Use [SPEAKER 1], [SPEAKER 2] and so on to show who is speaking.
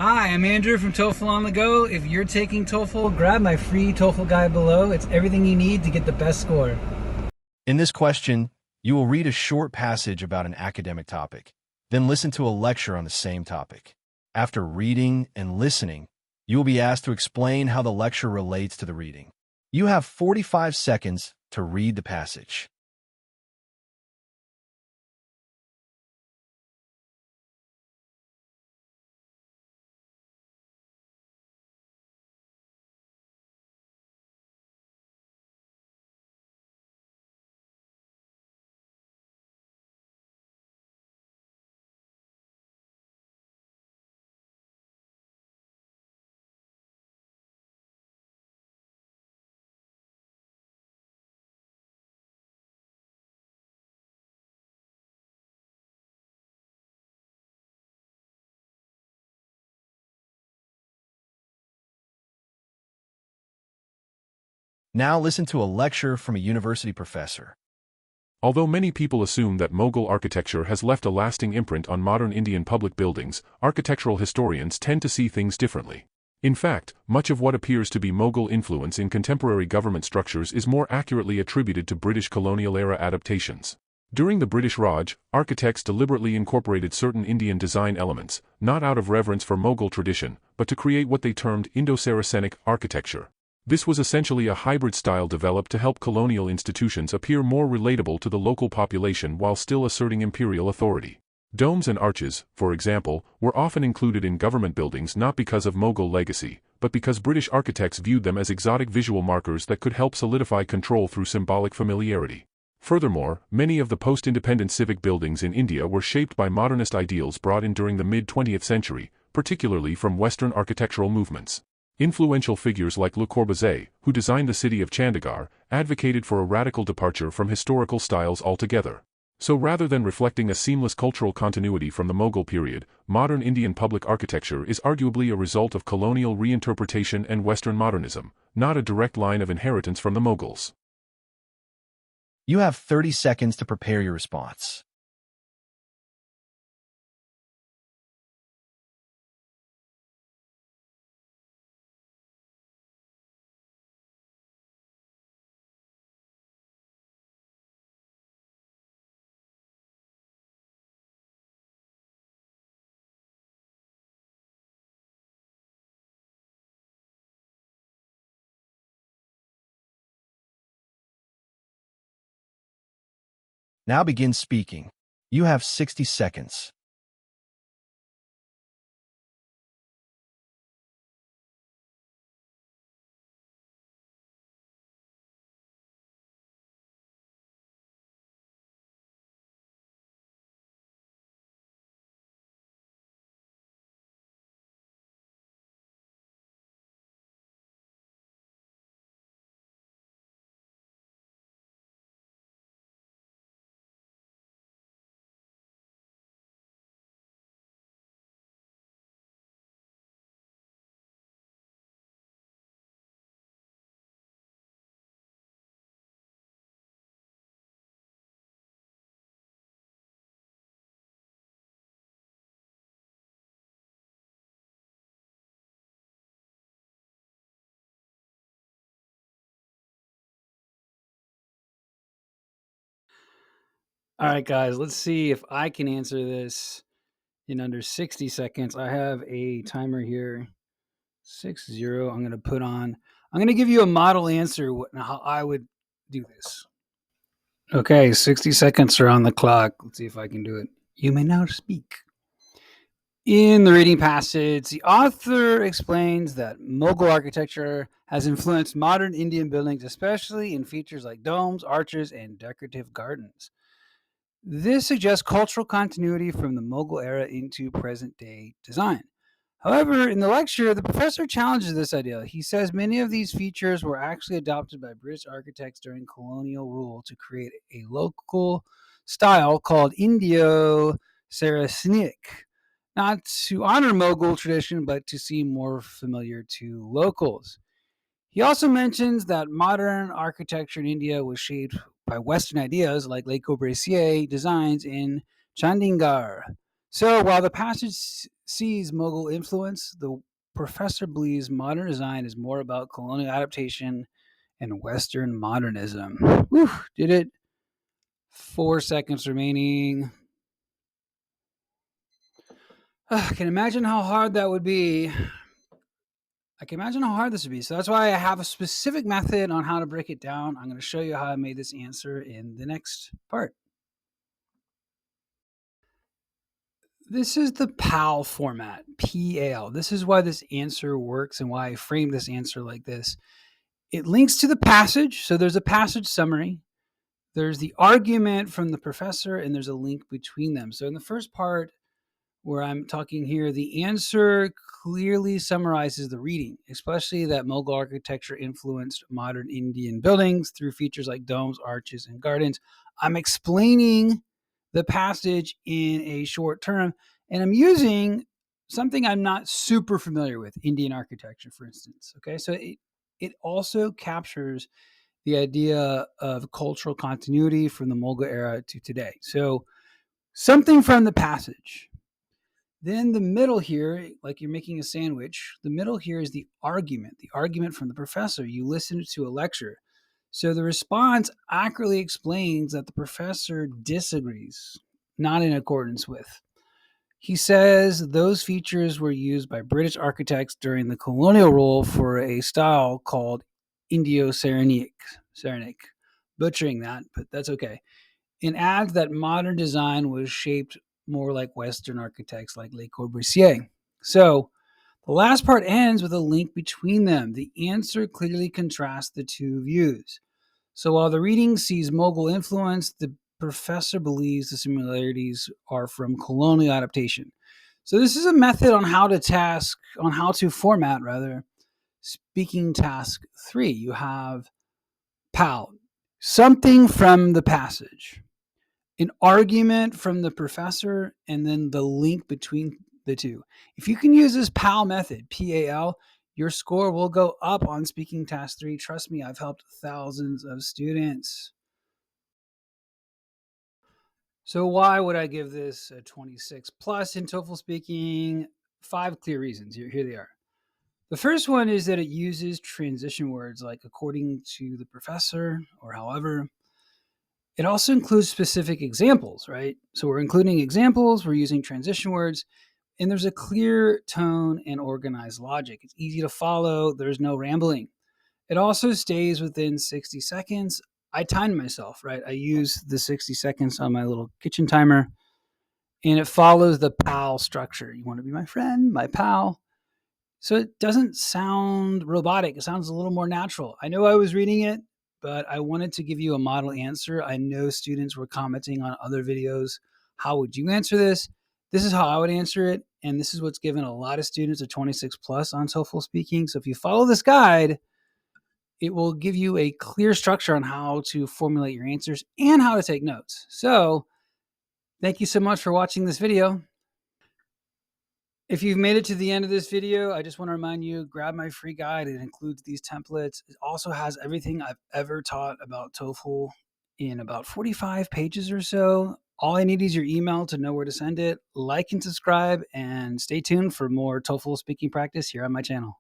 [SPEAKER 1] Hi, I'm Andrew from TOEFL on the Go. If you're taking TOEFL, grab my free TOEFL guide below. It's everything you need to get the best score.
[SPEAKER 2] In this question, you will read a short passage about an academic topic, then listen to a lecture on the same topic. After reading and listening, you will be asked to explain how the lecture relates to the reading. You have 45 seconds to read the passage. Now listen to a lecture from a university professor.
[SPEAKER 3] Although many people assume that Mughal architecture has left a lasting imprint on modern Indian public buildings, architectural historians tend to see things differently. In fact, much of what appears to be Mughal influence in contemporary government structures is more accurately attributed to British colonial-era adaptations. During the British Raj, architects deliberately incorporated certain Indian design elements, not out of reverence for Mughal tradition, but to create what they termed Indo-Saracenic architecture. This was essentially a hybrid style developed to help colonial institutions appear more relatable to the local population while still asserting imperial authority. Domes and arches, for example, were often included in government buildings not because of Mughal legacy, but because British architects viewed them as exotic visual markers that could help solidify control through symbolic familiarity. Furthermore, many of the post-independent civic buildings in India were shaped by modernist ideals brought in during the mid-20th century, particularly from Western architectural movements. Influential figures like Le Corbusier, who designed the city of Chandigarh, advocated for a radical departure from historical styles altogether. So rather than reflecting a seamless cultural continuity from the Mughal period, modern Indian public architecture is arguably a result of colonial reinterpretation and Western modernism, not a direct line of inheritance from the Mughals.
[SPEAKER 2] You have 30 seconds to prepare your response. Now begin speaking. You have 60 seconds.
[SPEAKER 1] All right, guys, let's see if I can answer this in under 60 seconds. I have a timer here, 6-0. I'm going to give you a model answer how I would do this. Okay, 60 seconds are on the clock. Let's see if I can do it. You may now speak. In the reading passage, the author explains that Mughal architecture has influenced modern Indian buildings, especially in features like domes, arches, and decorative gardens. This suggests cultural continuity from the Mughal era into present day design. However, in the lecture, the professor challenges this idea. He says many of these features were actually adopted by British architects during colonial rule to create a local style called Indo Saracenic, not to honor Mughal tradition, but to seem more familiar to locals. He also mentions that modern architecture in India was shaped by Western ideas like Le Corbusier designs in Chandigarh. So while the passage sees Mughal influence, the professor believes modern design is more about colonial adaptation and Western modernism. Whew, did it? 4 seconds remaining. I can imagine how hard that would be. I can imagine how hard this would be. So that's why I have a specific method on how to break it down. I'm going to show you how I made this answer in the next part. This is the P.A.L format, P.A.L. This is why this answer works and why I framed this answer like this. It links to the passage. So there's a passage summary. There's the argument from the professor, and there's a link between them. So in the first part, where I'm talking here, the answer clearly summarizes the reading, especially that Mughal architecture influenced modern Indian buildings through features like domes, arches, and gardens. I'm explaining the passage in a short term, and I'm using something I'm not super familiar with, Indian architecture, for instance. Okay, so it also captures the idea of cultural continuity from the Mughal era to today. So something from the passage. Then the middle here, like you're making a sandwich, the middle here is the argument from the professor. You listen to a lecture. So the response accurately explains that the professor disagrees, not in accordance with. He says those features were used by British architects during the colonial rule for a style called Indo-Saracenic. Butchering that, but that's okay. And adds that modern design was shaped more like Western architects like Le Corbusier. So the last part ends with a link between them. The answer clearly contrasts the two views. So while the reading sees Mughal influence, the professor believes the similarities are from colonial adaptation. So this is a method on how to format rather, speaking task 3. You have P.A.L, something from the passage, an argument from the professor, and then the link between the two. If you can use this P.A.L method, P.A.L, your score will go up on speaking task 3. Trust me, I've helped thousands of students. So why would I give this a 26 plus in TOEFL speaking? 5 clear reasons. Here they are. The first one is that it uses transition words like according to the professor or however. It also includes specific examples, right? So we're including examples, we're using transition words, and there's a clear tone and organized logic. It's easy to follow, there's no rambling. It also stays within 60 seconds. I timed myself, right? I use the 60 seconds on my little kitchen timer, and it follows the P.A.L structure. You want to be my friend, my pal. So it doesn't sound robotic. It sounds a little more natural. I know I was reading it, but I wanted to give you a model answer. I know students were commenting on other videos. How would you answer this? This is how I would answer it. And this is what's given a lot of students a 26 plus on TOEFL speaking. So if you follow this guide, it will give you a clear structure on how to formulate your answers and how to take notes. So thank you so much for watching this video. If you've made it to the end of this video, I just want to remind you, grab my free guide. It includes these templates. It also has everything I've ever taught about TOEFL in about 45 pages or so. All I need is your email to know where to send it. Like and subscribe, and stay tuned for more TOEFL speaking practice here on my channel.